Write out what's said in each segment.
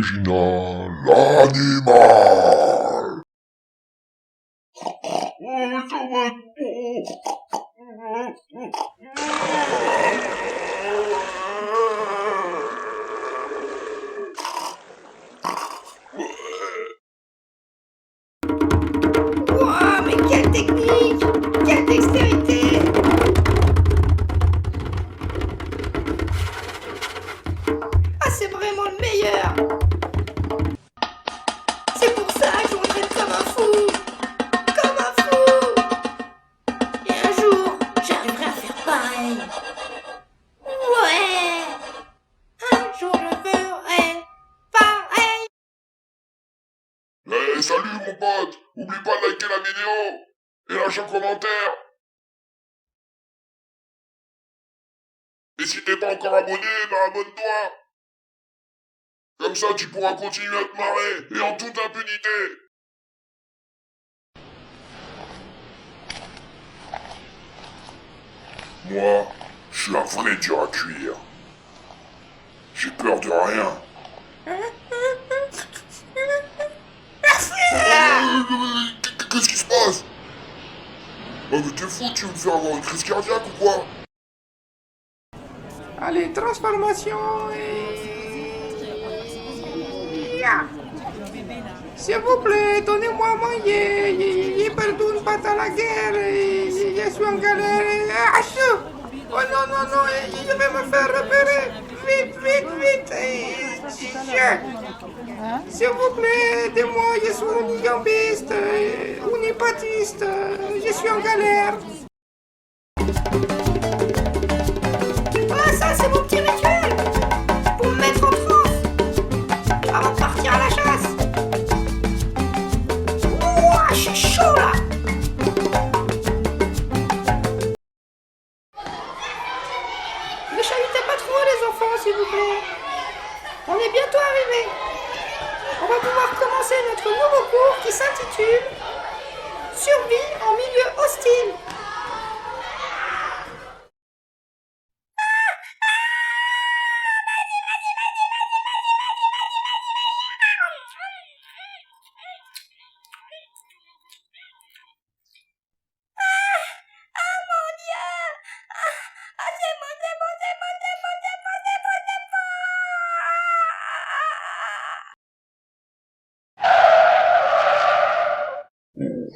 Original l'animal. Oh, ça va être Wouah, mais quelle technique! Quelle dextérité! Ah, c'est vraiment le meilleur! C'est pour ça que je m'entraîne comme un fou! Comme un fou! Et un jour, j'arriverai à faire pareil! Ouais! Un jour, je ferai pareil! Hey, salut mon pote. Oublie pas de liker la vidéo et lâche un commentaire. Et si t'es pas encore abonné, bah abonne-toi. Comme ça tu pourras continuer à te marrer et en toute impunité. Moi, je suis un vrai dur à cuire. J'ai peur de rien. Qu'est-ce qui se passe? Oh mais t'es fou, tu veux me faire avoir une crise cardiaque ou quoi? Allez, transformation et... S'il vous plaît, donnez-moi à manger. J'ai perdu une patte à la guerre et je suis en galère. Ah, chou! Oh non, non, non, je vais me faire repérer. Vite, vite, vite. S'il vous plaît, aidez-moi, je suis unijambiste, unipatiste, je suis en galère. Ah, ça, c'est mon petit rituel! Pour me mettre en transe! Avant de partir à la chasse! Ouah, je suis chaud là! Ne chahutez pas trop les enfants, s'il vous plaît! On est bientôt arrivés! On va pouvoir commencer notre nouveau cours qui s'intitule Survie en milieu hostile!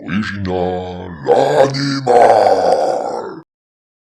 Original l'animal.